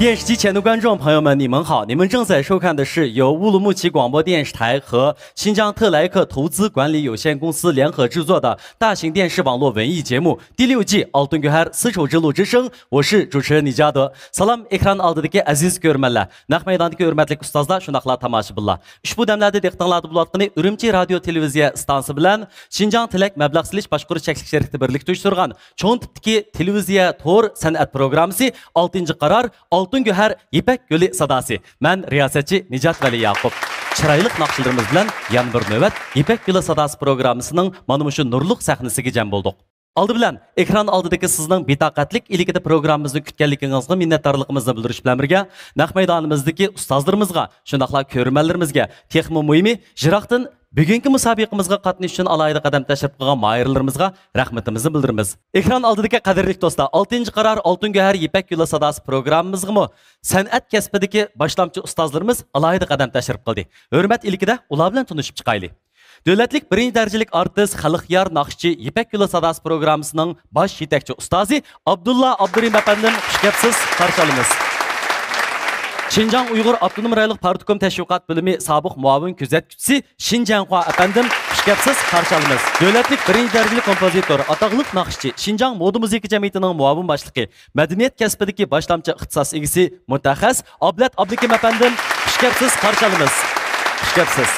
电视机前的观众朋友们，你们好！你们正在收看的是由乌鲁木齐广播电视台和新疆特莱克投资管理有限公司联合制作的大型电视网络文艺节目第6季《Altın Göher丝绸之路之声》，我是主持人李嘉德。Salam ekran oldidagi aziz ko'rmanlar, naq maydondagi hurmatli ustozlar, shundoqla tomoshabinlar. Ushbu damlarda diqqatinglarda bo'layotgani Urumchi radio televiziya stansiya bilan Şinjan Tilak mablag' silish boshqarish cheklov sherikda birlikda uyushtirgan cho'ng tipdagi televiziya to'r san'at programmasi 6-qarar Altın Göher İpek Gölü sadası. Ben riyasetçi Nicat Veli Yakup. Çıraylık naqşlarımız bilan yan bir növbet İpek Gölü sadası programmasının mana şu nurluq sahnasiga jam bolduq. Aldı bilan ekran oldidagi sizning betaqatlik iligida programmamizni kutganligingizga minnatdorligimizni bildirish bilan birga naq maydonimizdagi ustozlarimizga, shundoqla ko'rmanlarimizga, texmo muhimi Jiroqdan bugungi musobaqamizga qatnashish uchun alohida qadam tashlab qilgan moyirlarimizga rahmatimizni bildiramiz. Ekran oldidagi qadrli do'stlar, 6-qarar Altın Göher İpek Gölü sadası programmamizga san'at kasbidagi boshlamchi ustozlarimiz alohida qadam tashlab qildi. Hurmat iligida ular bilan tanishib chiqaylik. Dövlətlik 1-ci dərəcəlik artist Xalqyar Naqşçı İpek Gölü sadası programmasının baş yetakçı ustazı Abdullah Abdurim efendim xush kelibsiz, qarshi olamiz. Şinjan Uyghur Abdunum Rayonluq Partikom Təşviqat Bölümü sabiq muavin kuzatuvchisi Şinjanxua efendim xush kelibsiz, qarshi olamiz. Dövlətlik 1-ci dərəcəlik kompozitor, ataqlıq naqşçı Şinjan Moda Musiqi Cəmiyyətinin muavin başlığı, mədəniyyət kəsbidagi boshlamchi ixtisos egisi mutaxassis Ablat Abdukim efendim xush kelibsiz, qarshi olamiz. Xush kelibsiz.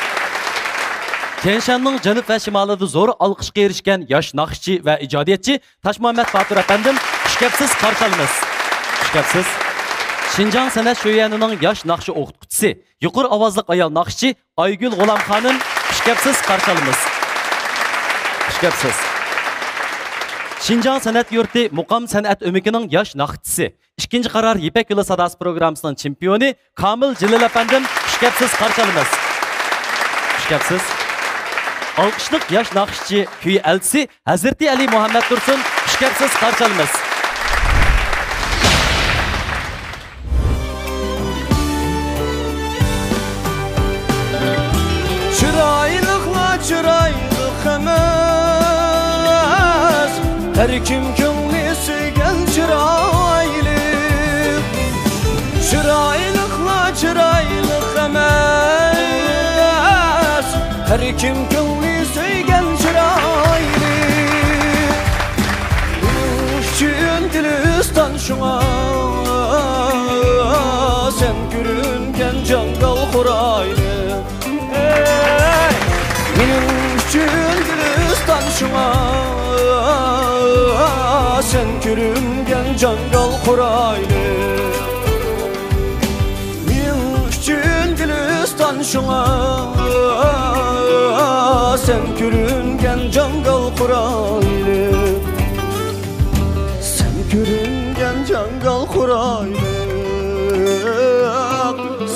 Tianshanning janub va shimolida zo'r olqishga erishgan yosh naqshchi va ijodiyatchi Toshmuhammad Botir efendim xush kelibsiz, qarshi olamiz. Xush kelibsiz. Şinjan san'at sho'yanining yosh naqshi o'qituvchisi, yuqori ovozli ayol naqshchi Aygul G'ulom xonim xush kelibsiz, qarshi olamiz. Xush kelibsiz. Şinjan san'at yurti Muqam san'at o'mikining yosh naqshchisi, 2-qarar İpek Gölü sadası programmasining chempioni Kamil Jilil efendim xush kelibsiz, qarshi olamiz. Xush kelibsiz. Alqışlıq yaş naqşçı kuy elçisi Hazreti Ali Muhammed Dursun xush kelibsiz, qarshi olamiz. Çıraylıqla çıraylıq emas, her kim ko'ngli suygan çıraylı. Çıraylıqla çıraylıq emas, her kim ko'ngli suygan çıraylı. Üçün Gülistan şuna sen görüngen jangal xuraylı. Benim üçün Gülistan şuna sen görüngen jangal xuraylı. Benim üçün Gülistan şuna sen görüngen jangal xuraylı. Sen görüngen jangal xuraylı.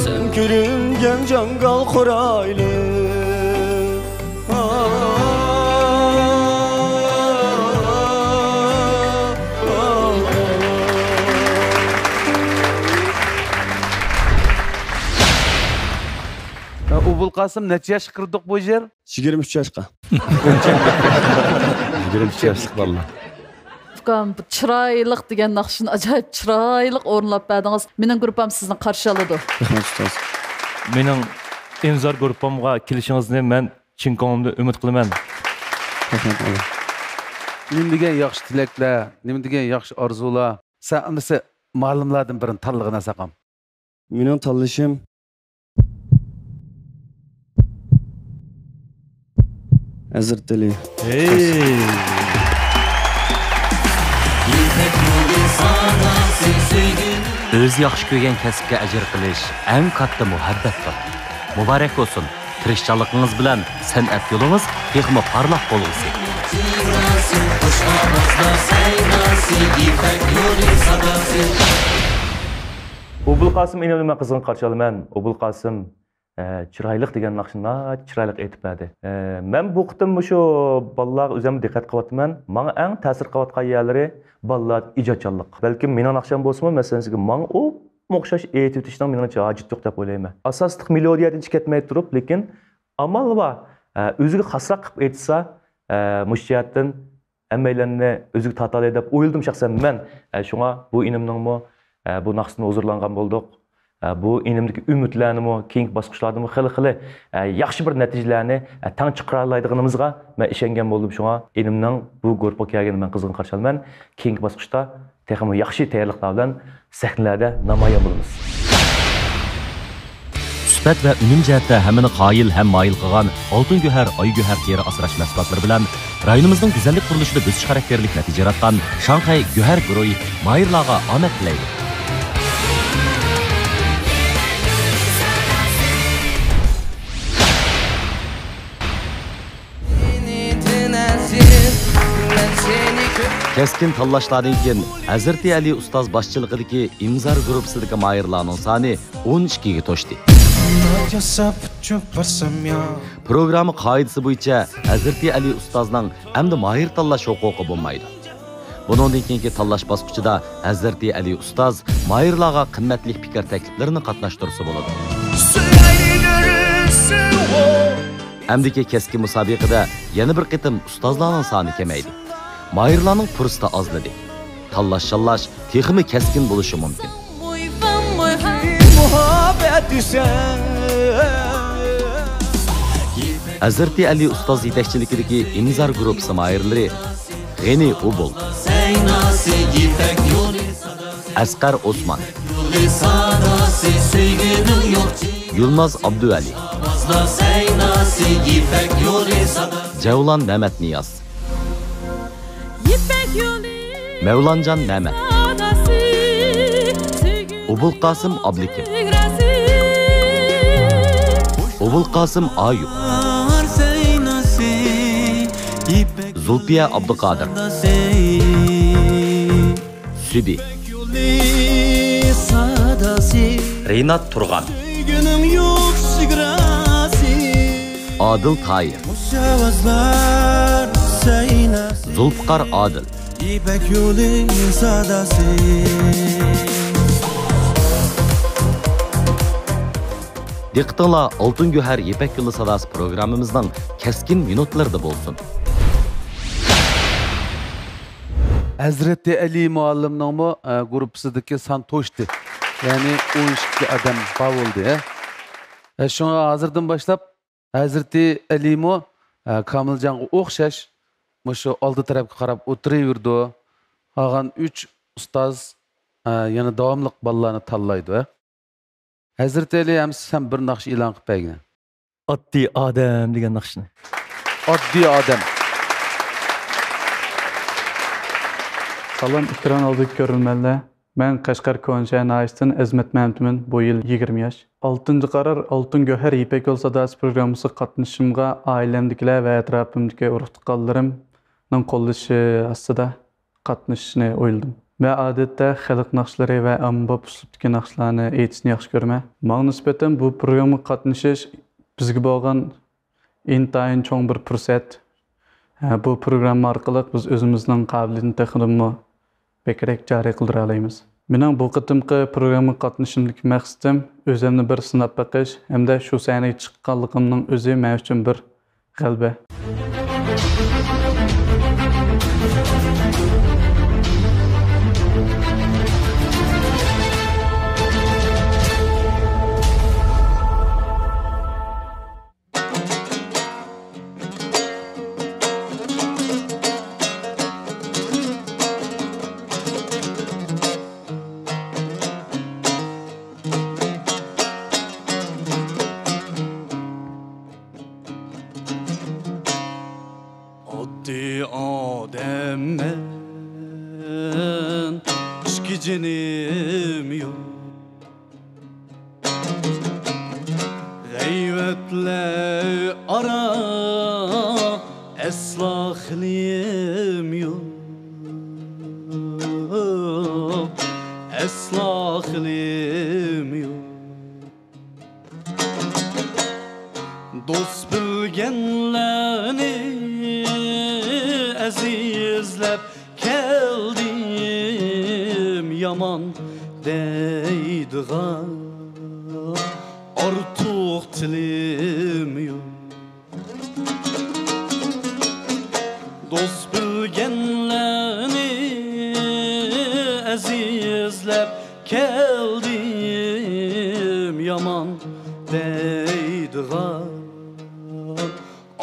Sen görüngen jangal xuraylı. Ubul Qasım neçe yaş kırdık bu yer? 23 yaşqa. 23 yaşlıq valla. Fukam, bu çırayliq degan naqshini ajoyib çırayliq o'rinlab berdingiz. Mening gruppam sizni qarshi oladi. Rahmat ustoz. Mening imzor gruppamga kelishingizni men chin ko'nglimda umid qilaman. Rahmat Allah. Nima degan yaxshi tilaklar, nima degan yaxshi orzular. Sen undasa ma'lumlardan birini tanlig'ini saqam. Mening tanlashim Hazreti Ali. Hey! O'z yaxshi ko'rgan kasbga ajr qilish eng katta muhabbatdir. Muborak bo'lsin. Tirishchanligingiz bilan san'at yo'lingiz texmo parlaq bo'lsin. Ubul Qasım inanılmaz qizg'in qarshi olaman. Ubul Qasım chiroyliq degan naqshni chiroyliq aytib berdi. Men bu qitim shu bolalar o'zimga diqqat qilyapman. Menga eng ta'sir qilayotgan yerlari bolalar ijodchanlik. Balki mening naqsham bo'lsa-mu, masalan, sizga men u o'xshash aytib o'tishdan mening hojat yo'q deb o'ylayman. Asosli melodiyadan ketmay turib, lekin amal va o'ziga xosroq qilib aytsa, mushiyatdan hammalarni o'ziga tortadi deb o'yladim shaxsan men. Shunga bu inimning bu naqsni huzurlangan bo'ldik. Bu inimdagi umidlarni keyingi bosqichlarda xili yaxshi bir natijalarni tang chiqara oladiganimizga men ishongan bo'ldim. Shunga inimning bu guruhga kelganini men qizg'in qarshi olaman. Keyingi bosqichda texmo yaxshi tayyorliklar bilan sahnalarda namoyon bo'lamiz. Sifat va unum jihatda hammani qoyil ham moyil qilgan oltin guhar, oy guhar teri asrash mahsulotlari bilan rayonimizning go'zallik qurilishida bosish xarakterlik natija yaratgan Shanxay guhar guruhi mayirlarga omad tilaydi. Keskin tanlashlardan keyin Hazrati Ali ustoz boshchiligidagi Imzar guruhisidagi mayirlarning soni 12 ga to'shdi. Programma qoidasi bo'yicha Hazrati Ali ustozning hamda mayir tanlash huquqi bo'lmaydi. Buningdan keyingi tanlash bosqichida Hazrati Ali ustoz mayirlarga qimmatli fikr takliflarini qatnashtirsa bo'ladi. Hamdaki keskin musobaqada yana bir qitim ustozlarning soni kamaydi. Mayirlarning fursati ozladi. Tanlash texmi keskin bo'lishi mumkin. Hazrati Ali ustoz yetakchiligidagi Imzar guruhi mayirlari G'ani Ubul, Asqar Osman, Yılmaz Abduali, Cevlan Mehmet Niyaz, Mevlancan Mehmet, Ubul Qasım Ablikim, Ubul Qasım Ayub, Zulfiye Abdülkadir, Sübi, Reynat Turgan, Adıl Tayir, Zulfikar Adil, Diqqətinizlə Altın Gühər İpək Yolu Sadası proqramımızdan keskin minutlarda bolsun. Hazreti Ali muallimning guruhisidagi son to'shdi. Ya'ni 12 odam bor bo'ldi. Shunga hozirdan boshlab Hazreti Ali Kamiljonga o'xshash shu oldi tarafga qarab o'tiraverdi. Qolgan 3 ustoz yana davomli bolalarni tanlaydi. Hazreti Ali ham bir naqsh e'lon qilib bergan. Oddiy odam degan naqshni. Oddiy odam. Salam ekran oldidagi ko'rilmanlar. Men Qashqar Konşa Naistin Azmat Mamtimin, bu yil 20 yosh. 6-qaror Oltin Go'har İpek Yol Sadasi programmasi qatnashishimga oilamdagilar va atrofimdagi urug'-tuqqanlarimning qo'llashi ostida qatnashishni o'yladim. Men odatda xalq naqshlari va ommabop uslubdagi naqshlarni aytishni yaxshi ko'raman. Menga nisbatan bu programmaga qatnashish bizga bo'lgan intayin cho'ng bir fursat. Bu programma orqali biz o'zimizning qobiliyatini texnimni bekrak joriy qildira olamiz. Mening bu qitimqi programma qatnashishimdagi maqsadim o'zimni bir sinab baqish hamda shu sahnaga chiqqanligimning o'zi men uchun bir g'alaba. Oddiy odamman, ishqijinim yo'q. G'ayvatlar ara aslo xilim yo'q. Aslo xilim yo'q. Do'st bilganlarni azizlab keldim, yomon deydigan ortiq tilim yo'q. Do'st bilganlarni azizlab yaman deydiğen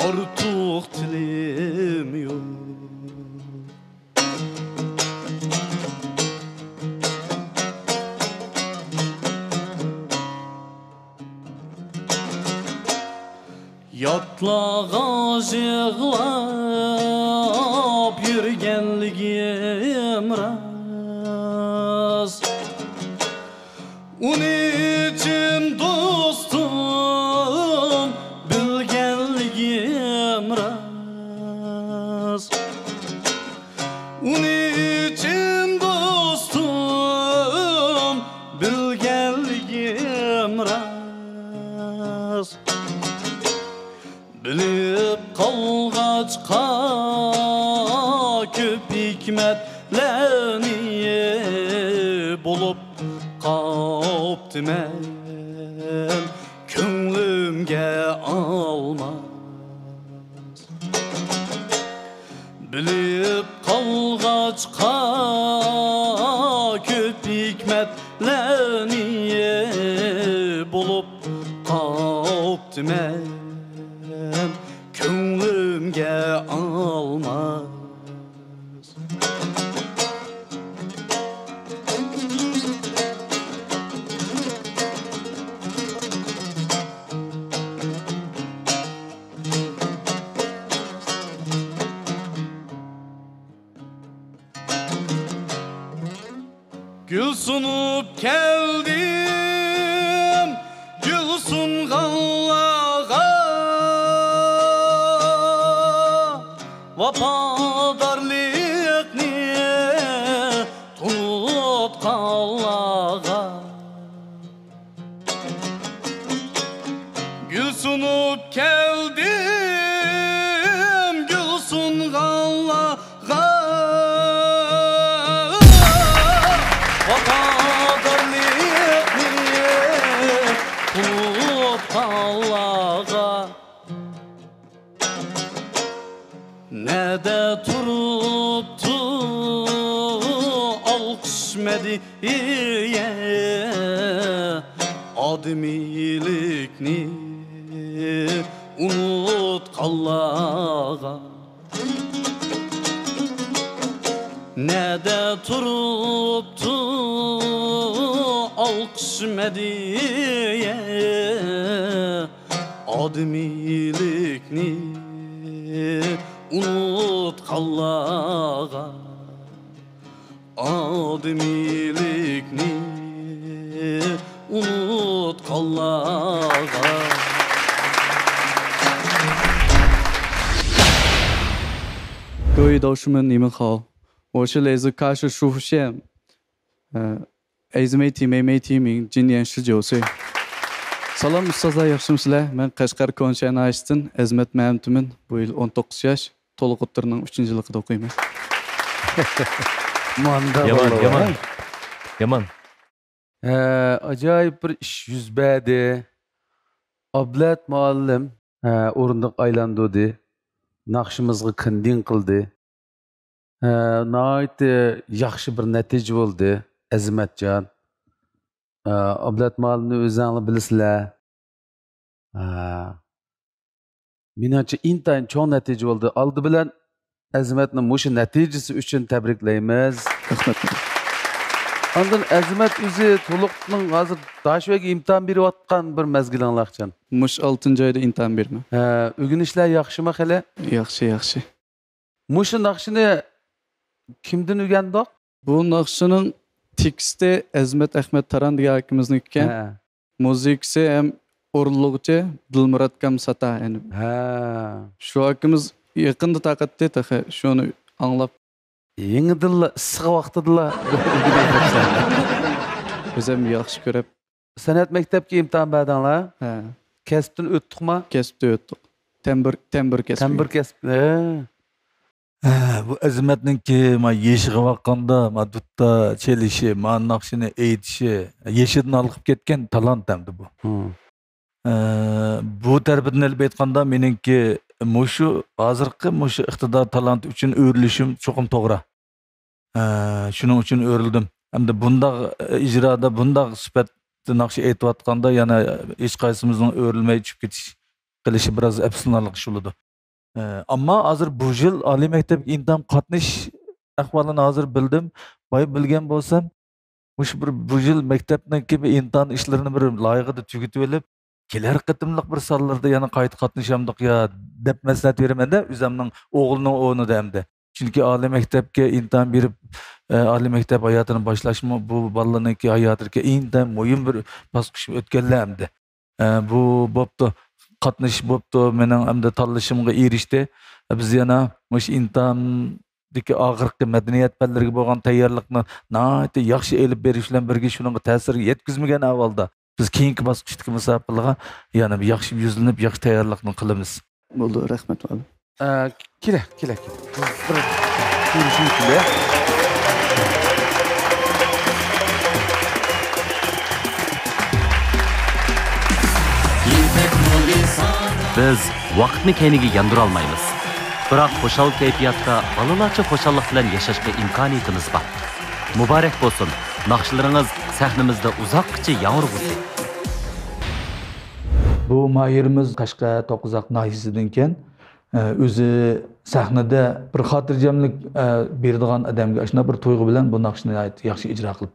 artık tilim yok. Yatlağa yığlap yürgenligim raz. Onun için dostum bilgenligim raz. Onun için dostum bilgenligim raz. Bilip qalğaçqa köp hikmetlerni bulup qaptı men könglimge almaz. Bilip qalğaçqa köp hikmetlerni bulup qaptı men könglimge almaz. Gül sunup geldim, gül sunğanlağa, vafadarlıkni tutqanlağa. Gül sunup geldim, gül sunğanlağa, Allah'a ne de turuptu alkış mediye ademilikni unut Allah'a. Ne de turuptu alkış mediye ademilikni unut Allah'a. Ademilikni unut Allah'a.各位导师们，你们好，我是来自喀什舒服县Ezmeti Mehmet Emin, 今年19岁。Salam ustazlar, yaxshimsizlar? Men Qashqar Konşan Ayştin, Ezmet Mehmet'imin, bu yıl 19 yaş, to'liq o'ttirning 3-yilligida o'qiyman. Yaman. Acayip bir iş yüz berdi. Ablat muallim o'rindiq aylandırdı. Naqshimizga qindin qildi. Nihoyat yaxshi bir natija bo'ldi. Azmatjon. Ablat muallimni o'zinglar bilasizlar. Menimcha intayin cho'ng natija bo'ldi. Oldi bilan Azmatni mushu natijasi uchun tabriklaymiz. Rahmat. Ondan Azmat o'zi to'liqning hozir Dashvaga imtihon berayotgan bir mazgilinglarchan. Mush 6-oyda imtihon berman. O'rganishlar yaxshimi hali? Yaxshi. Mushu naqshini kimdan o'rgandik? Bu naqshining teksti Azmat Ahmed Taran degan akamizniki ekan. Muzikasi ham o'rinlig'ichi Dilmurod Kamsata. Shu akamiz yaqinda taqatdi, shuni anglab Yengidilla, issiq vaqtidilla. O'zim yaxshi ko'rib. San'at maktabga imtihon berdinglar? Kasbdan o'tdikmi? Kasbda o'tdik. Tembir kasbi. Tembir kasbi. Bu Azmatninki ma yeshig'i vaqanda, ma dutta chelishi, ma naqshini aytishi, yeshidan olib ketgan talant hamdi bu. Bu tarbiyadan olib aytganda meningki mushu hozirgi mushu iqtidor talant uchun o'rilishim cho'qim to'g'ri. Shuning uchun o'rildim. Hamda bundaq ijroda, bundaq sifat naqshi aytayotganda yana hech qaysimizning o'rilmay tushib ketish qilishi biroz afsuslanarli ish bo'ladi. Ammo hozir bu yil oliy maktabga imtihon qatnash ahvolini hozir bildim. Boy bilgan bo'lsam, bu yil maktabniki bir imtihon ishlarini bir loyihada tugatib olib, kelar qatimliq bir sonlarda yana qayta qatnashamdiq ya deb maslahat beraman-da, o'zimning o'g'lining o'rnida hamda. Chunki oliy maktabga imtihon berib, oliy maktab hayotini boshlashmi bu bolalarningki hayotiga intan muhim bir bosqich o'tganlar. Bu bo'pti, qatnash bo'pti, mening hamda tanlashimga erishdi. Biz yana mush imtihondagi og'irqi madaniyat fanlariga bo'lgan tayyorlikni nihoyatda yaxshi elib berish bilan birga shunga ta'sir yetkazmagan avvalda biz keyingi bosqichdagi musobaqalarga yana yaxshi yuzlanib, yaxshi tayyorlikni qilamiz. Bo'ldi, rahmat vali. Kela. Yurishim kela. Biz vaqtni keyniga yandira olmaymiz. Biroq xo'shal kayfiyatda balalarcha xo'shallik bilan yashashga imkoniyatimiz bor. Muborak bo'lsin. Naqshlaringiz sahnamizda uzoqcha yangirg'usi. Bu mayirimiz Qashqar To'qizaq nahiyasidan ekan. O'zi sahnada bir xotirjamlik beradigan odamga ashuna bir tuyg'u bilan bu naqshni yaxshi ijro qilib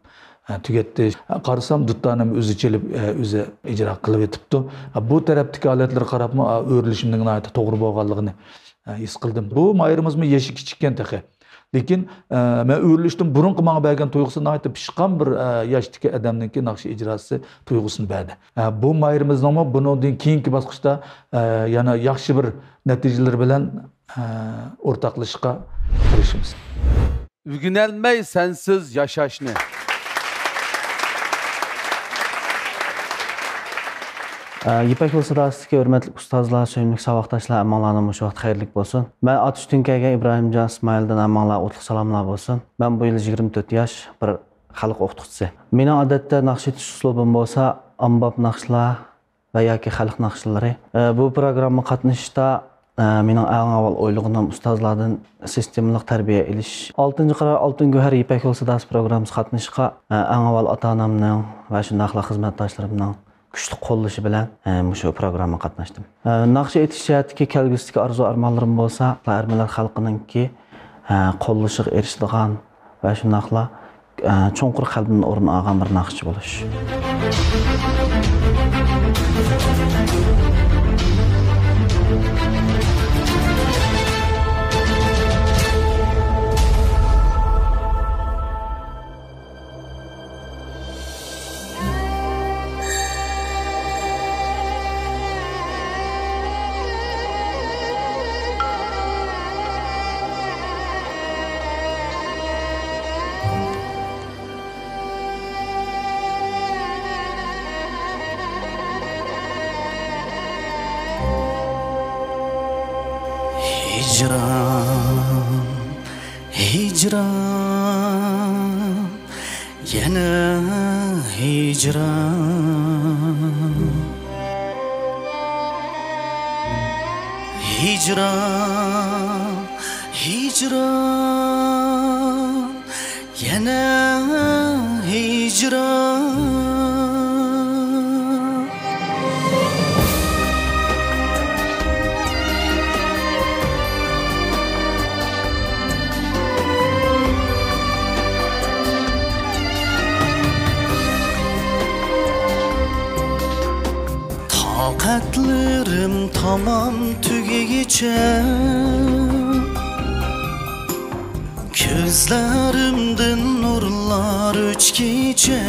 tugatdi. Qarasam duttanim o'zi chelib o'zi ijro qilib etibdi. Bu tarafdagi holatlarga qarabmi o'rilishimning to'g'ri bo'lganligini his qildim. Bu mayirimizni yashi kichikkan taqa. Lekin men o'rilishdim burunqi menga bergan tuyg'usini aytib pishqan bir yoshdagi odamningki naqsh ijrosi tuyg'usini berdi. Bu mayrimizning bundan keyingi bosqichda yana yaxshi bir natijalar bilan o'rtoqlashishga kirishimiz. Ügünelmey sensiz yaşaşını. Yipak Yol Sadası'daki hürmetli ustazlar, söylemlik savaqtaşlar, əmmanlarına bu vaxt xeyirlik olsun. Ben Atış Tünkəgə İbrahimcan İsmail'den əmmanlar otluq salamlar olsun. Ben bu yıl 24 yaş bir xalq oxutucusu. Mening adətdə naqş etiş uslubum bolsa, ambab naqşlar və yoki xalq naqşları. Bu proqramma qatnashishda mening eng avval o'ylaganim ustozlardan sistemlik tarbiya ilish. 6-qarar Altın Göhər Yipak Yol Sadası programmasi qatnashishga eng avval ota-onamning va shundaqla xizmatdoshlarimning kuchli qo'llashi bilan shu programma qatnashdim. Naqsh etish jihatdagi kelgusidagi arzu-armonlarim bo'lsa, Armalar xalqiningki qo'llashiga erishadigan va shundaqla cho'nqur qalbimni o'rin olgan bir naqshchi bo'lish. Hicran, yana hicran. Hicran, hicran, yana hicran. Taqatlarım tamam tügegiçe, gözlerimden nurlar uçgiçe,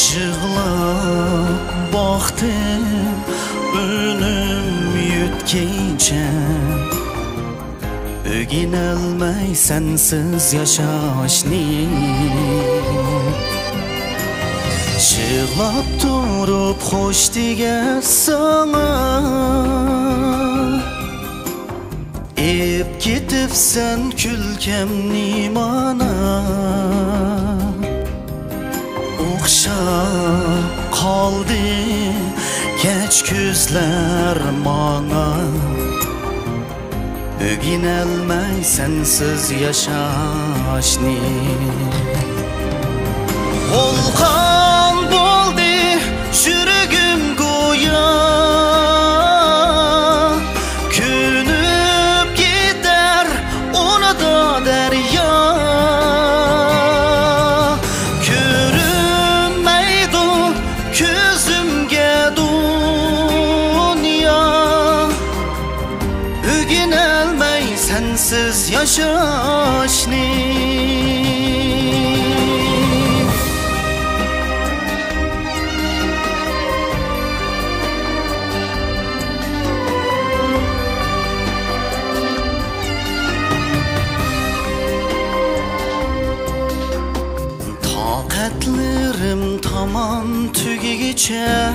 yığlab baxtım önüm yutgiçe, öginelmey sensiz yaşaşni. Yığlab durup hoş diye sana, ep gidip sen külkemni mana, oxşab kaldı geç gözler mana, öginelmey sensiz yaşaşni. Volkan bo'ldi yuragim go'yo ko'nib ketar unida daryo ko'rinmaydi ko'zimga dunyo o'ginolmay sensiz yashashni Taqatlerim tamam tügegiçe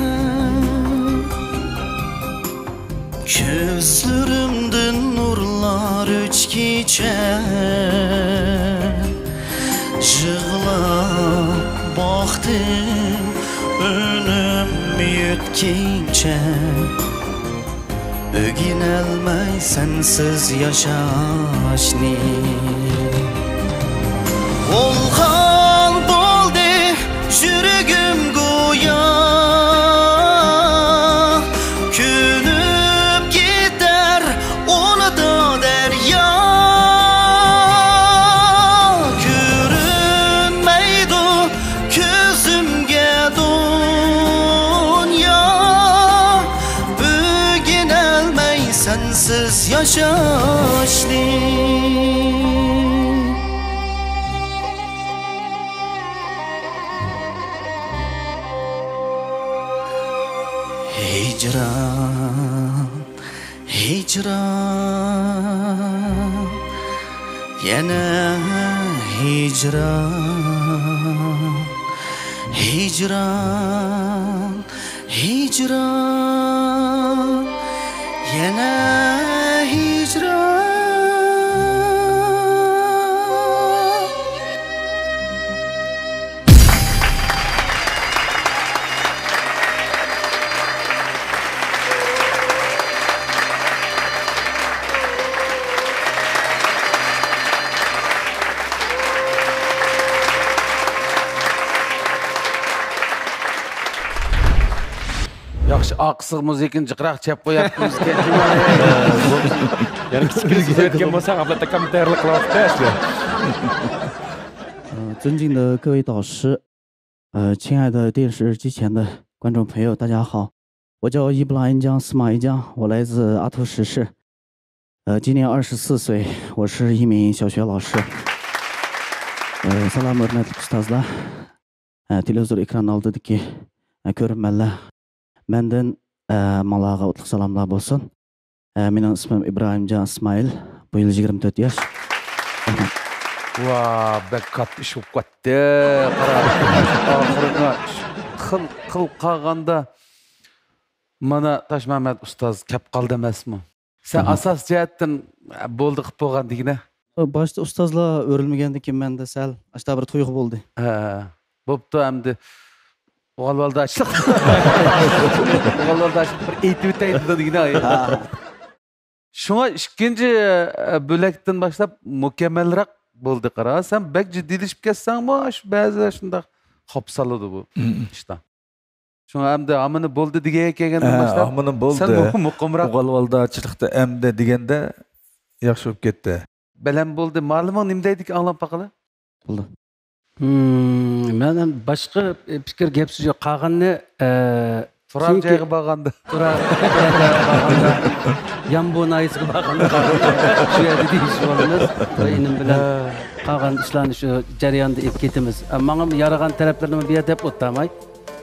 Gözlerimden nurlar öçkiçe Jığlap baktım önüm yetkince Öginelmey sensiz yaşaşni Volkan bo'ldi yuragim go'yo ko'nib ketar unida daryo ko'rinmaydi ko'zimga dunyo o'ginolmay sensiz yashashni Hicran, hicran, yana hicran, hicran, hicran, yana hicran. Yaxşı aqsıq muzikini jiqraq chep qo'yapmiz. Yana kichkina ketayotgan bo'lsang, avvalda kommentarlar qilyapti. 尊敬的各位导师，亲爱的电视机前的观众朋友，大家好，我叫伊布拉恩江司马一江，我来自阿图什市，今年24岁，我是一名小学老师。Salam hurmatli ustozlar, televizor ekran oldidagi ko'rmanlar, mendan malaga o'tliq salomlar bo'lsin. Mening ismim İbrahimcan İsmail, bu yil 24 yosh. Vaa, bek katta ish bo'lib ketdi. Oxirida qil qolganda mana Toshmamat ustoz kep qoldi emasmi? Sen asos jihatdan bo'ldi qilib qo'ygan degina. Boshda ustozlar o'rilmagandan keyin menda sal ashta bir tuyg'u bo'ldi. Bo'pti, endi G'alvaldaşlık. G'alvaldaşlık bir aytib o'taydi degina. Şuna ikinci bölekten başlap mukammalroq bo'ldi qara. Sen bek jiddiyleşip ketsanmi, shu ba'zi shunda qopsaladı bu ishdan. Şuna endi amini bo'ldi degan kelgandan başlap. Amini bo'ldi. Sen muqimroq G'alvaldachilikda endi deganda yaxshi bo'lib ketdi. Bilen bo'ldi. Ma'lumot nima deydi anglab baqala? Bo'ldi. Men ham boshqa fikr gap so'z yo'q. Qolganni turar joyga borganda, Yambonayizga borganda shu yerda deyish bo'lamiz. Enim bilan qolgan ishlarni shu jarayonda olib ketamiz. Menga yaragan taraflarni bu yerda deb o'tmay,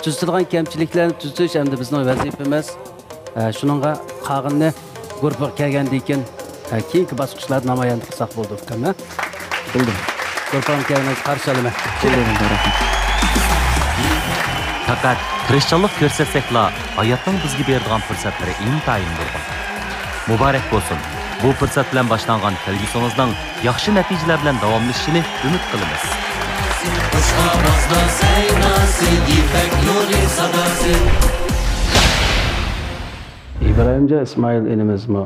tuzilgan kamchiliklarni tuzish hamda bizning vazifamiz. Shuningga qolganni guruhga kelgandan keyin keyingi bosqichlarda namoyon qilsak bo'ldi, tamam? Bo'ldi. Guruhga kelganingizga qarshi olaman. Fakat tirishçilik ko'rsatsekla hayotning bizga beradigan fursatlari intayin bo'lgan. Muborak bo'lsin. Bu fursat bilan boshlangan kelgusimizning yaxshi natijalar bilan davomlashishini umid qilamiz. İbrahimcan İsmail enimizmi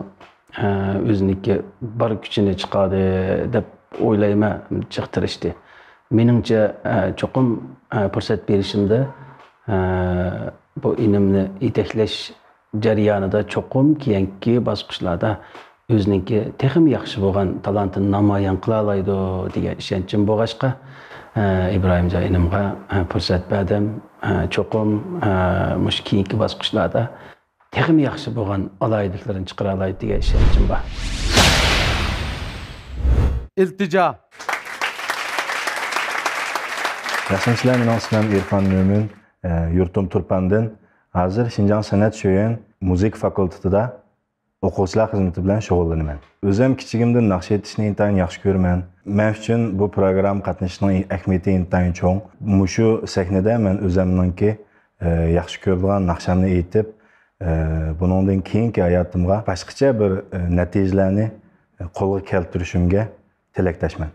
o'ziniki bar kuchini chiqadi deb o'ylayman, chiqtirishdi. Meningçe çokum fırsat berişimde bu inimni itekleş jarayonida çokum keyingi basqıçlarda özününki texim yaxşı bolgan talantını namayan qila alaydı degan ishonchim bo'lg'achqa İbrahimjon inimga fırsat berdim. Çokum mush keyingi basqıçlarda texim yaxşı bolgan alaydıklarini chiqara alaydı degan ishonchim bor. İltica. Yaxşılar, men ismim İrfan Mömin, yurtum Turpandan. Hazır Şinjan Sanat Şöyen Müzik Fakültetida o'quvchilar xizmati bilan shug'ullanaman. O'zim kichigimdan naqsh etishni intayin yaxshi ko'raman. Men uchun bu program qatnashishning ahamiyati intayin cho'ng. Mushu sahnada men o'zimningki yaxshi ko'rgan naqshamni aytib, buningdan keyingi hayotimga boshqacha bir natijalarni qo'lga keltirishimga tilakdoshman.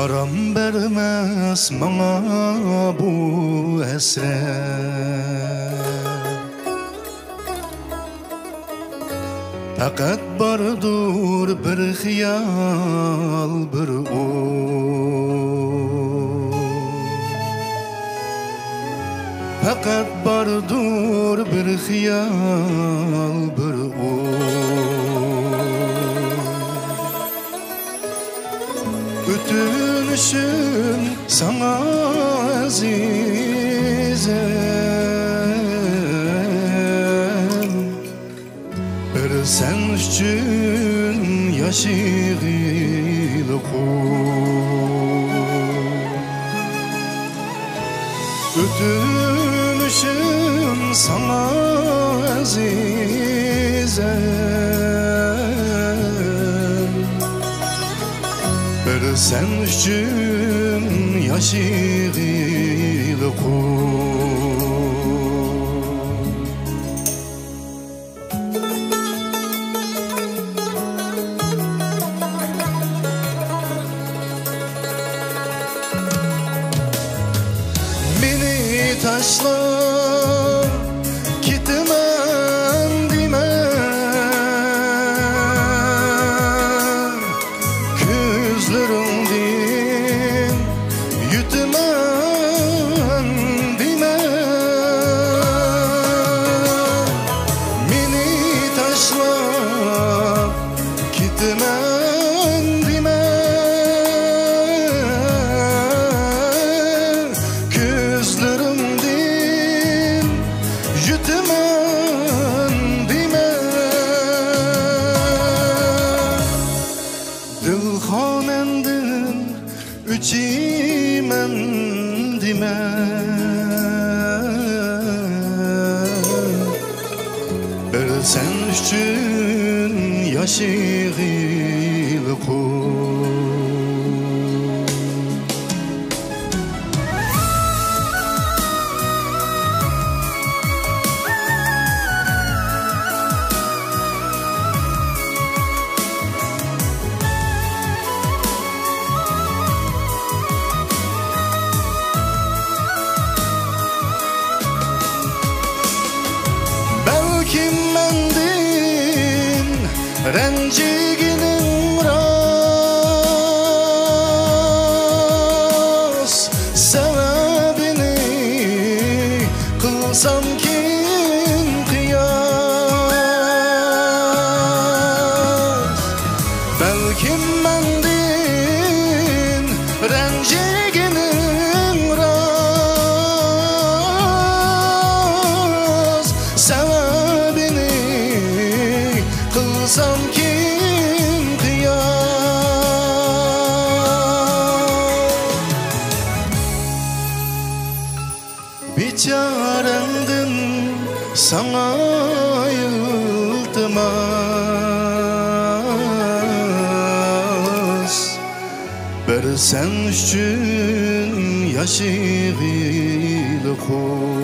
Aram vermez bana bu esret, fakat bardur bir xiyal bir fakat bardur bir xiyal bir Ötülüşüm sana azizim, bir sen üçün yaşayılı Ötülüşüm sana azizim, bir sen üçün yaşayılı Beni taşla gitmem deme, gözlerimden yutmam deme. Beni taşla gitmem deme, gözlerimden yutmam deme. Dilxonamdan uchiman deme, bir sen üçün yaşayılı Belki mendin renciginin ras, sebebini kılsam kim kıyas. Belki mendin renciginin ras, sebebini kılsam kim kıyas. Biçaremdin sana yıltıma, bir sen üçün yaşayılı koy.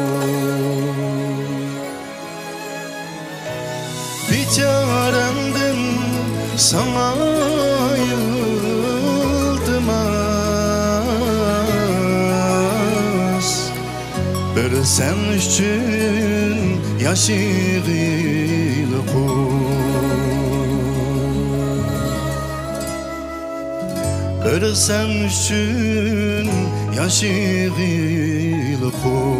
Biçarendin sana yıltımaz, bir sen üçün yaşayılı koy. Bir sen üçün yaşayılı koy.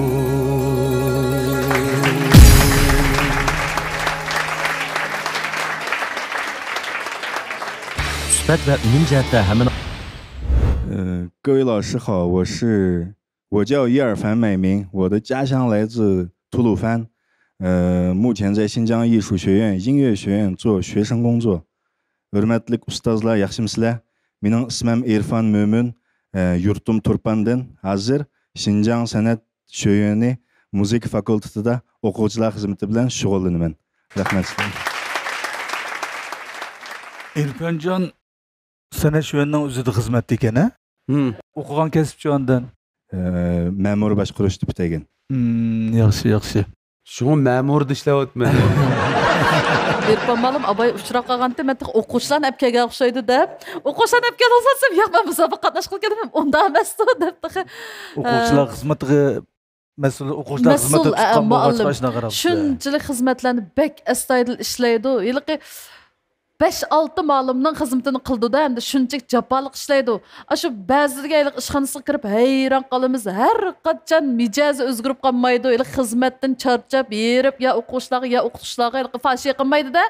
Müsbət və ünüm cəhətdə həmin 各位老师好，我叫叶尔凡美明，我的家乡来自吐鲁番，目前在新疆艺术学院音乐学院做学生工作。Hürmetlik ustazlar, yaxşımsızlar? Mening ismim İrfan Mömin, yurtum Turpan'dan. Hazır Şinjan Sanat Şöyeni Müzik Fakültetida o'quvchilar xizmati bilan shug'ullanaman. Rahmat. İrfanjon sanat şöyenining o'zida xizmatda ekan, ha? O'qigan kasbchi ondan. Ma'mur boshqarishni bitagan. Yaxshi. Şunu ma'murda ishlayapman. İrfan malım abay uçuraq qalğanda mən oquşlan əp kelgan oxşaydı deb. Oquşlan əp kelgan olsam, yo'q mən müsabaqa qatnaşqıl keldim. Onda emasdi debdi. O'quvchilar xizmatiga mas'ul o'quvchilar xizmati tutgan bo'lg'achqa qarab. Shunchalik xizmatlarni bek astoydil ishlaydi. Yilqi 5-6 malımның xizmatini qildi-da, endi shunchalik jafoliq ishlaydi. Shu ba'ziga ishxonasiga kirib hayron qolamiz. Har qachon mijozi o'zgarib qolmaydi. Xizmatdan charchab, yerib, ya o'qituvchilarga fashi qilmaydi-da.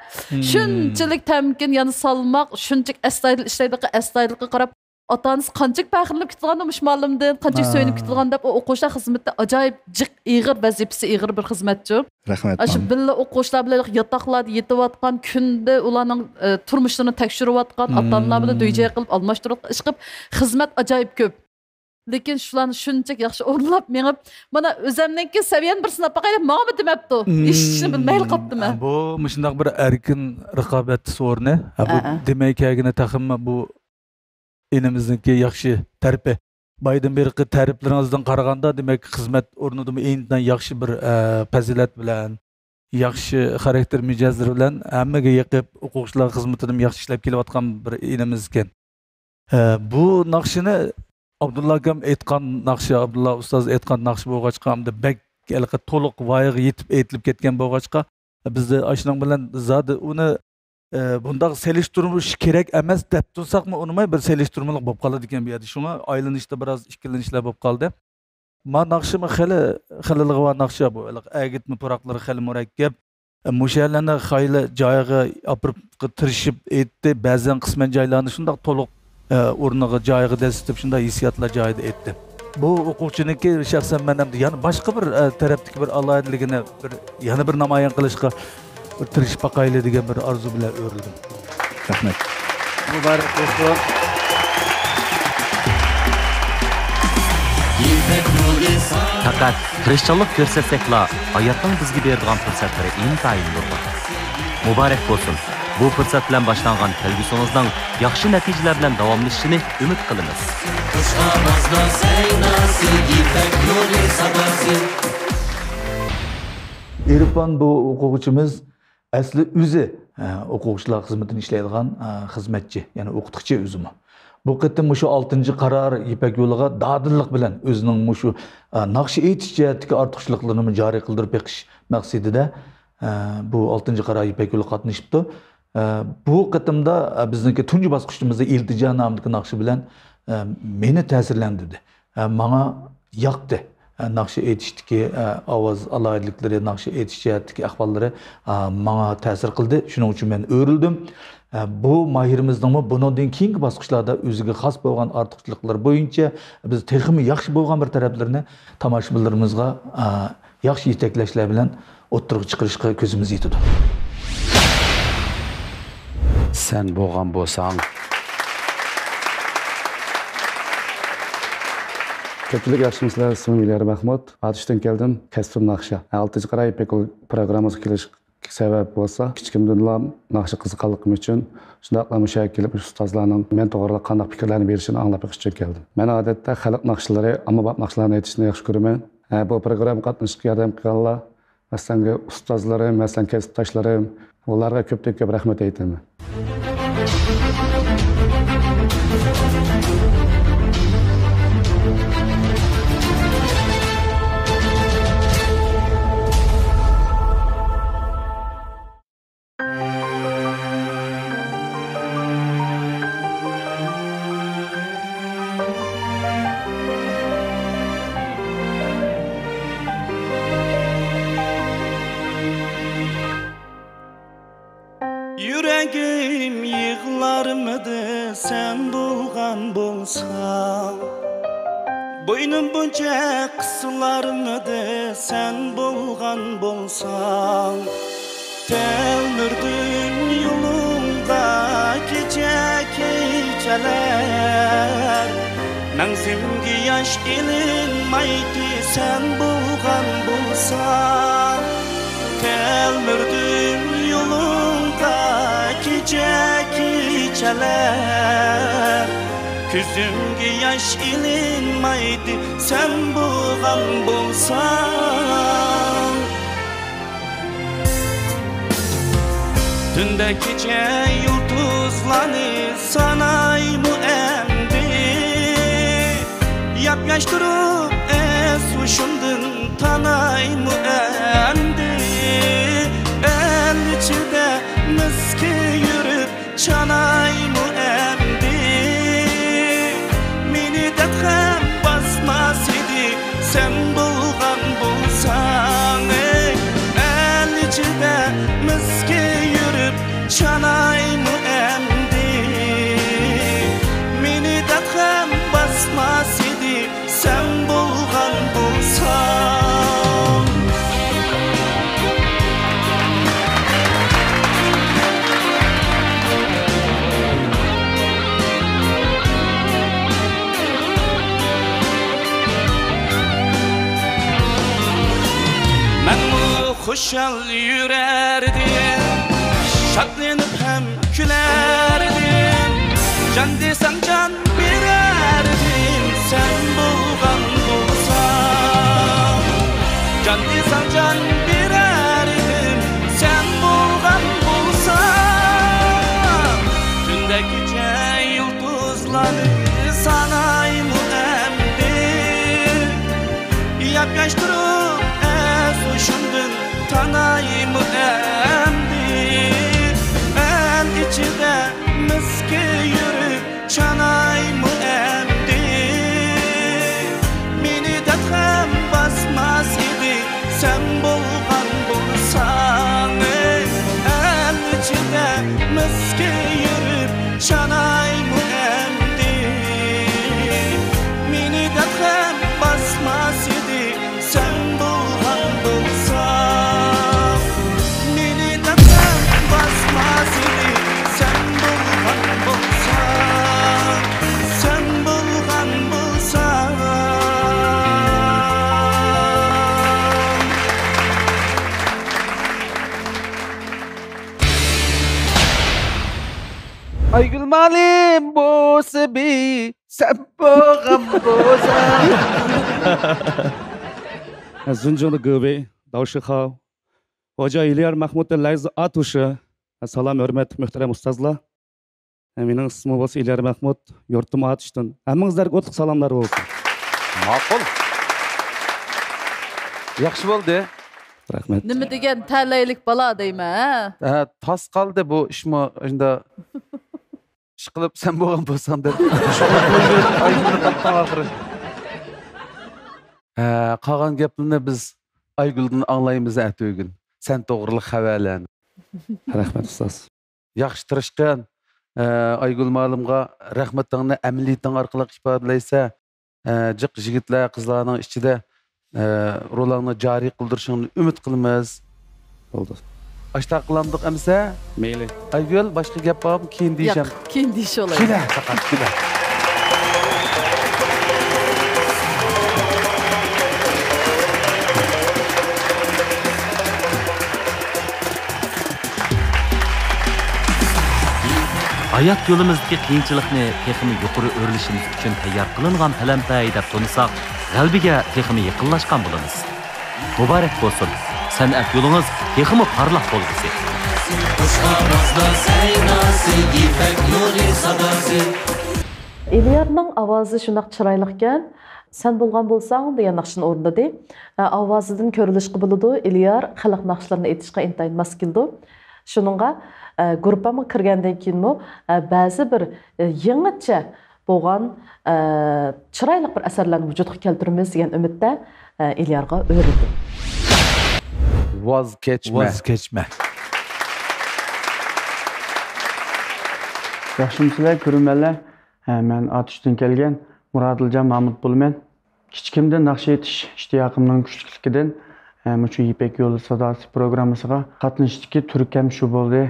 Shunchalik tamkin, yana salmoq, shunchalik astoydil ishlaydi, astoydilga qarab ota-onasi qanchalik faxrlanib ketgan o'mush ma'lumdan, qanchalik so'yinib ketgan deb o'quvchilar xizmatda ajoyib jiq ig'ir vazifasi ig'ir bir xizmatchi. Rahmat. Shu billa o'quvchilar bilan yotoqlarda yetayotgan kunda ularning turmushlarini tekshirayotgan, ota-onalar bilan do'yjay qilib almashtirib ish qilib xizmat ajoyib ko'p. Lekin shularni shunchalik yaxshi o'rnab menib, mana o'zimningki saviyani bir sinab boqaylik, menga demabdi. Ishni bilmayli qopdimi? Bu shunday bir erkin raqobat so'rni. Bu demakagina taxmin bu enimizniki yaxshi tarafi. Baydan beri tariflaringizdan qaraganda demak xizmat o'rnida endan yaxshi bir fazilat bilan, yaxshi xarakter mijozlar bilan hammaga yaqib o'quvchilar xizmatini yaxshi ishlab kelayotgan bir enimiz ekan. Bu naqshini Abdulla akam aytgan naqshi, Abdulla ustoz aytgan naqshi bo'lg'achqa hamda bak to'liq voyaga yetib aytilib ketgan bo'lg'achqa bizda shuning bilan zodi uni bundaq seliştirilish kerak emas deb tursaqmi unimay bir seliştirmalik bo'lib qoladi ekan bu yerda. Shunga aylanishda biroz ikkilanishlar bo'lib qoldi. Ma naqshimi xililg'i naqsha bu. Agitmi puroqlari xil murakkab. Mushallarni xayli joyiga olib tirishib aytdi. Ba'zan qisman joylarni shundoq to'liq o'rniga joyiga dasitib shunday hissiyotlar joyida aytdi. Bu o'quvchiniki shaxsan men ham yana boshqa bir tarafdagi bir alohidligini yana bir namoyon qilishga tirishib baqayli degan bir orzu bilan o'rildim. Rahmat. Muborak bo'lsin. Faqat tirishchilik ko'rsatsak-la, hayotning bizga beradigan fursatlari intayin bo'ladi. Muborak bo'lsin. Bu fursat bilan boshlangan kelgusingizning yaxshi natijalar bilan davomlashishini umid qilamiz. Irfan bu o'quvchimiz asli o'zi o'quvchilar xizmatini ishlaydigan xizmatchi, ya'ni o'qituvchi o'zimi. Bu qitim shu 6-qaror Ipak yo'liga dadillik bilan o'zining shu naqshi aytish jihatdagi ortiqchiliklarini joriy qildirib beqish maqsadida bu 6-qaror Ipak yo'li qatnashibdi. Bu qitimda bizniki tunji bosqichimizda iltijo nomidagi naqshi bilan meni ta'sirlantirdi. Menga yoqdi. Naqshi aytishdagi ovoz alohidliklari, naqshi aytish jihatdagi ahvollari menga ta'sir qildi. Shuning uchun men o'rildim. Bu mahirimizning bundan keyingi bosqichlarda o'ziga xos bo'lgan ortiqchiliklar bo'yicha biz texmi yaxshi bo'lgan bir taraflarni tomoshabinlarimizga yaxshi yetaklashlar bilan o'ttirib chiqarishga ko'zimiz yetadi. Sen bo'lgan bo'lsang Ko'pchilik yaxshimisizlar, ismim Ilyar Mahmud. Atishdan keldim, kasbim naqsha. 6-qaror Ipak programmasiga kelish sebep bo'lsa, kichikimdan naqshi qiziqqanligim uchun shundaqla mushak kelib ustozlarning men to'g'ri qanday fikrlarni berishini anglab chiqish uchun keldim. Men odatda xalq naqshlari, ommabop naqshlarni aytishni yaxshi ko'raman. Bu programma qatnashishga yordam qilganlar, masalan, ustozlarim, masalan, kasbdoshlarim, ularga ko'p rahmat aytaman. Yüreğim yığlarmıdı sen bulgan bolsan, boynum bunca kısılarmıdı sen bulgan bolsan, telmirdin yolunga gece geceler, menzimgi yaş ilinmaydı sen bulgan bolsan, telmirdin yolunga gece geceler, küzümge yaş ilinmaydı sen bulgan bolsan. Tünde gece yıldızlarını sanayımı emdi, yap yaş durup esuşumdun tanayımı emdi. El içinde miski yürüp çanayımı emdi, meni dethem basmaz idi sen bulgan bulsan. El içinde miski yürüp çanayımı emdi, meni dethem basmaz idi sen bulgan bulsan. Hoşal yürerdim, şadlanıp hem gülerdim, can desem can vererdim sen bulgan bulsan. Can desem can vererdim sen bulgan bulsan. Tünde gece yıldızları sanayımı emdi, yap yaş durup esuşumdun tanayımı emdi. El içinde miski yürüp çanayımı emdi, meni dethem basmaz idi sen bulgan bulsan. El içinde miski yürüp çanayımı emdi, meni dethem basmaz idi sen bulgan bulsan. Meni dethem basmaz idi sen bulgan bulsan. Sen bulgan bulsan. Aygül malim bu sebi sen bulgan bulsan. Zuncalı Göbey, Davşıxav, Hoca İlyar Mahmud Layz Atuşu, salam hürmet muhterem ustazlar. Mening ismim bo'lsa İlyar Mahmud, yurtim Atuş'tan. Hammangizlarga o'tliq salomlar bo'lsin. Ma'qul. Yaxshi bo'ldi. Rahmat. Nima degan talaylik bala deyman, ha? Tas qoldi bu ishmo shunda ish qilib sen bo'lgan bo'lsan deb. Aygülni topgan oxiri. Qolgan gaplarni biz Aygüldan anglaymiz atugin. Sen to'g'riliq xabarlarni. Rahmat ustoz. Yaxshi tirishgan Aygül ma'lumga rahmatingni amaliyating orqali ifodalaysa, jiq yigitlar, qizlarning ichida rollarni joriy qildirishingni umid qilamiz. Bo'ldi. Ashta qilamdiq amsa? Mayli. Aygül, boshqa gap bormi? Keyin deysham. Yo'q, keyin deyish oladi. Kela, faqat kela. hayot yo'limizdagi qiyinchilikni texmi yuqori o'rlishimiz uchun tayyor qilingan palampay deb tonisak, g'albiga texmi yaqinlashgan bo'lamiz. Muborak bo'lsin. San'at yo'lingiz texmi parlaq bo'lsin. Eliyarning ovozi shunaq chiroyli ekan. Sen bo'lgan bo'lsang degan naqshni o'rnadi. Ovozidan ko'rilishqi bo'ladi. Eliyar xalq naqshlarini aytishga intayin mos keldi. Shuningga gruppamga kirgandan keyinmi ba'zi bir yangicha bo'lgan chiroyli bir asarlarni vujudga keltiramiz degan umidda Eliyarga o'rnadi. Vazgeçme. Yaxshimsizlar, ko'rmanlar. Men Atishdan kelgan Murodiljon Mahmud bo'laman. Kichkimdan naqsh etish ishtiyoqimning kuchlikidan shu Ipak yo'li sadosi programmasiga qatnashdiki turkam shu bo'ldi.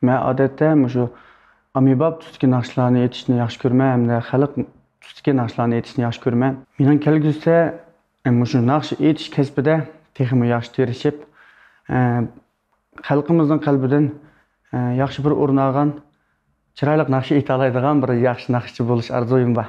Men odatda shu amibab ustki naqshlarni etishni yaxshi ko'raman hamda xalq ustki naqshlarni etishni yaxshi ko'raman. Mening kelgusi shu naqsh etish kasbida texmi yaxshi tirishib, xalqimizning qalbidan yaxshi bir o'rin olgan, chiroyli naqsh eta oladigan bir yaxshi naqshchi bo'lish orzuyim bor.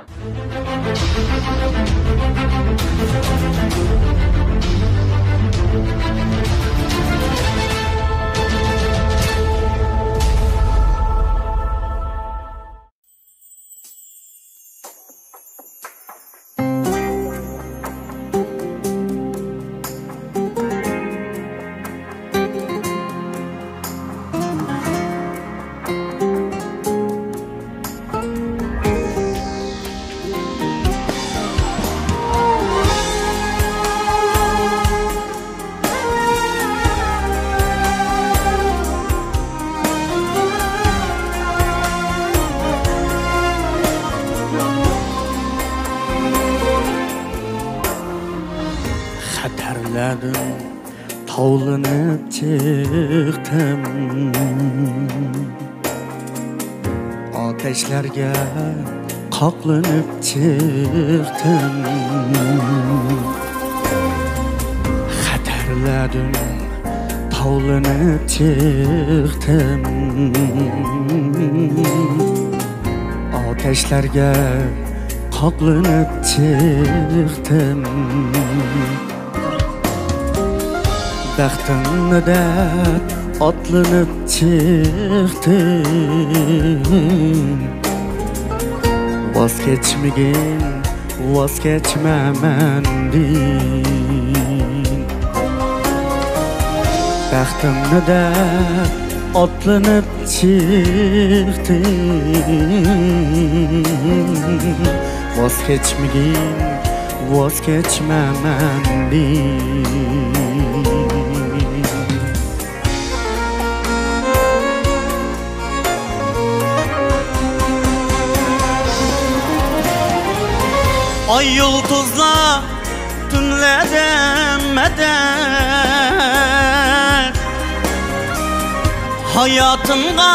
Tovlanib chiqdim Ateşlerge qoqlanib chiqdim Xatarladim Tovlanib chiqdim Ateşlerge qoqlanib chiqdim Baxtimda otlanib chiqdim Voz kechmagin, voz kechmaman din Baxtimda otlanib chiqdim Voz kechmagin, voz kechmaman din Ay yıldızla tünlerden medet Hayatımda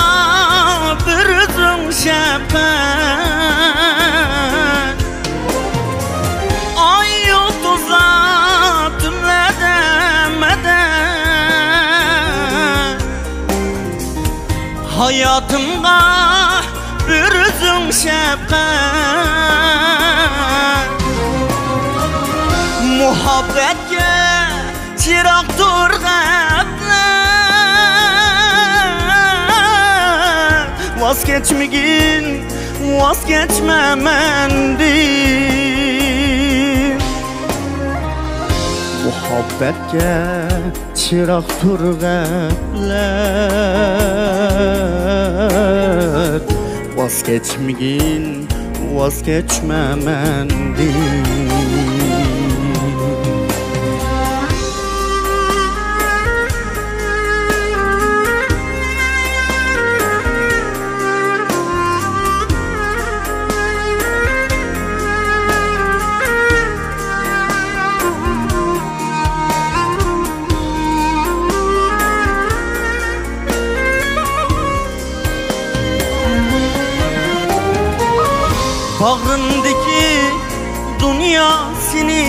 bir üzüm şefkat Ay yıldızla tünlerden medet Hayatımda bir üzüm şefkat Muhabbetke çırak turgatlar Vazgeçmegin, vazgeçmemendim Muhabbetke çırak turgatlar Vazgeçmegin, vazgeçmemendim Bağrımdaki dünya seninki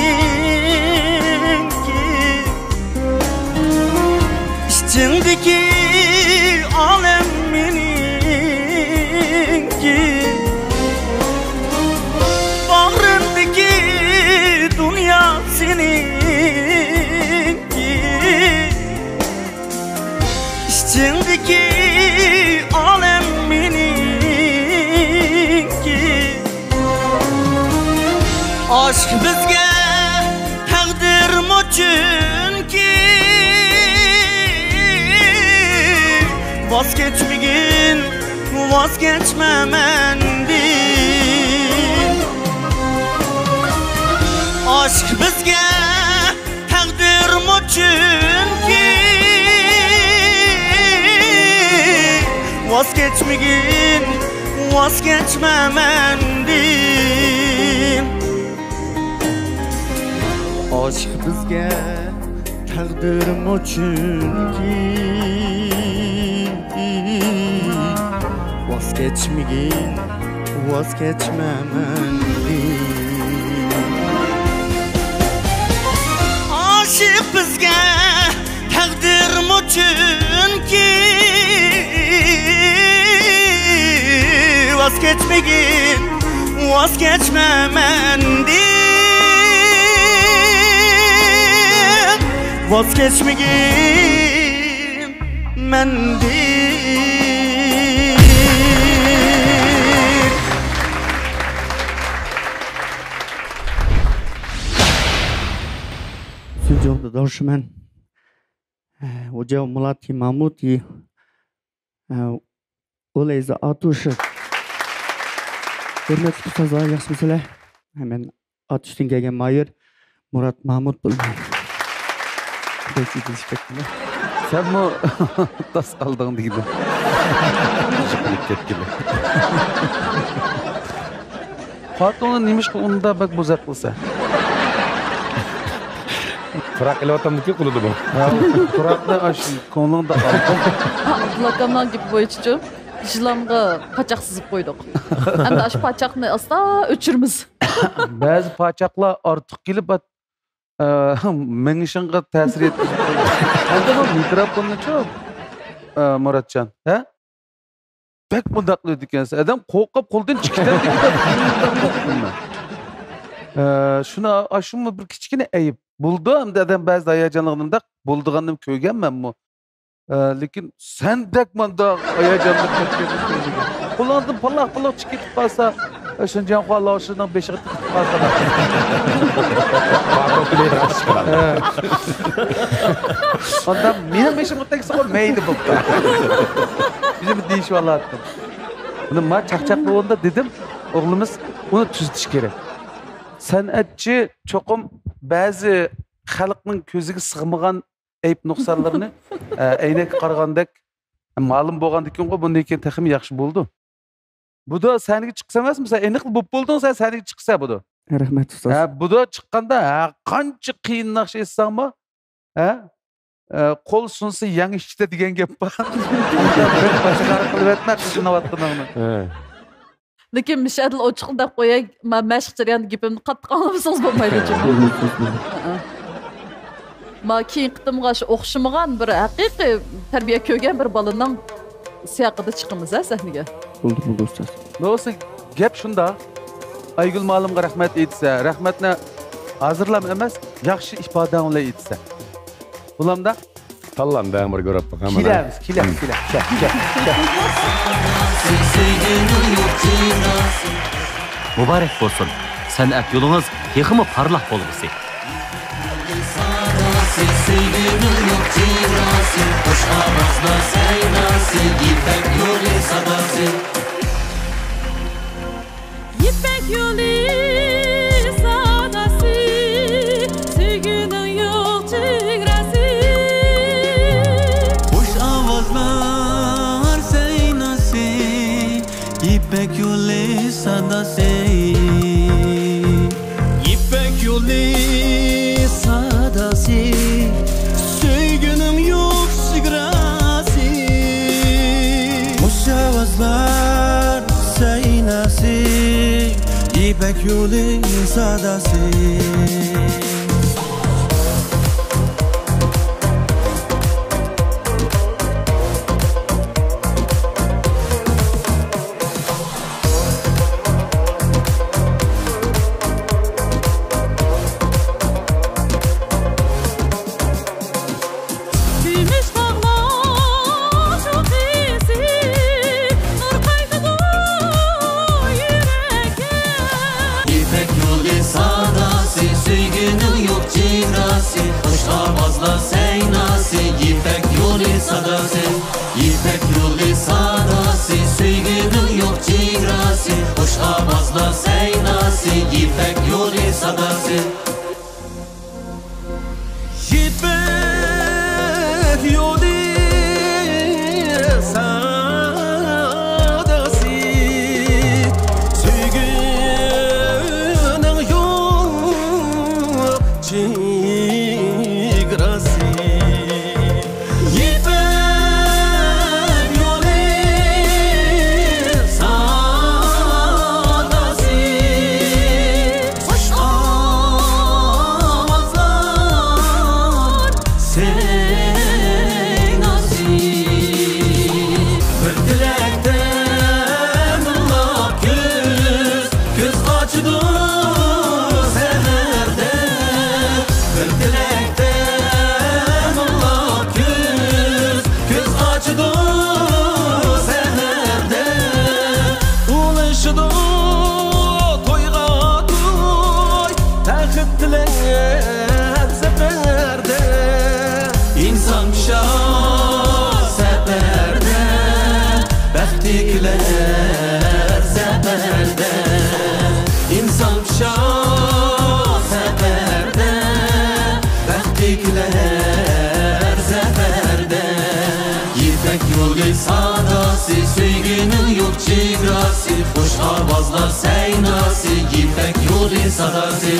İçindeki alem beninki Aşk bizge takdirmi çünkü vazgeçmegin vazgeçmemendin Aşk bizge takdirmi çünkü vazgeçmegin vazgeçmemendin Aşk bizge takdirmi çünkü vazgeçmegin vazgeçmemendin Aşık bizge takdirmi çünkü vazgeçmegin vazgeçmemendin vazgeçmegin mendin Sücavda davşımen o叫Mulati Mahmuti Olayza Atuşu Hürmetli ustazlar yaxşımısınızlar? Hemen Atuş'tan gelgen Mayır Murat Mahmut bulmayın. Sen mi tas aldın deydi. Çıkılıp ketkili. Hatunun neymiş ki onu da bak bozak kılsa. Kurak ile otamdaki kuludu bu. Kurakla aşın konuluğunu da aldım. Abdullah Kamal gibi boyucuğum. Jılamga paçak sızıp koyduk. Hem de aşı paçakını asla öçürmüz. Bazı paçaklar artık gelip menişinge tesir etmiş. Hem de bu mikrofonunu çok Muratcan. He? Pek mundaklı dikense. Adam korkup koldan çıkıştan dikide. Şuna aşımı bir küçükine eyip. Buldu hem de adam bazı ayacanlığında bulduğanım köygen ben mu? Lekin sen dekmanda ayacanlık kötüydü. Kullandım palak çıkıp kalsa şuncan Allah şundan beşe tıkıp kalsa da. Ondan benim beşim ötekisi o meydi bu. Bizim değiş vallahi attım. Bunu ma çakçaklı onda dedim. Oğlumuz onu tüzütüş gerek. Sanatçı çokum bazı halkның көзіге сығмаған ayıp noksanlarını eynek qaragandek malum bo'lganda ekan ғой bunday ekan taxmin yaxshi bo'ldi. Bu da seniga chiqsa emasmi? Sen aniq bo'lib bo'lding, sen seniga chiqsa bu da. Rahmat ustoz. Bu da chiqqanda qancha qiyin naqsh etsangmi? Qo'l sunsa yangi ishda degan gap bor. Boshqalar qilib etma qiynayotganingni. Lekin Mishadil ochiqdab qo'yay, men mashq jarayonida gapimni qattiq anglamasangiz bo'lmaydi. Ma keyin qitimga shu o'xshamagan bir haqiqiy tarbiya ko'rgan bir bolaning siyaqida chiqamiz sahnaga. Bo'ldi ustoz. Bo'lsa gap shunda. Aygul ma'lumga rahmat aytsa, rahmatni hozirlam emas, yaxshi ifoda bilan aytsa. Bulamda Tallamda bir ko'rib boqaman. Kelamiz. Mübarek olsun. San'at yolunuz texmi parlaq bo'lsin. Sevginin yok cirası Hoş avazla seynası İpek yolu sadası İpek yolu sadası Sevginin yok cirası Hoş avazlar seynası İpek yolu sadası İpek yolu sadası Sevginim yok sigrası Muşavazlar seynası İpek yolu sadası Sada avazlar seynası İpek yolu sadası İpek yolu sadası Söygünün yok cigrası Hoş avazlar seynası İpek yolu sadası İpek yolu sadası Söygünün yok cigrası İpek yolu sadası Hoş avazlar seynası Bir dilekten Allah göz açdı seherde Bir dilekten Allah göz açdı seherde Ulaşdı toyga toy Takıttiler seferde İnsan kişa seferde Bəxtiklər səfərdə İnsan kişa səfərdə Bəxtiklər səfərdə İpek yolu sadası Söygünün yok cigrası Hoş avazlar seynası İpek yolu sadası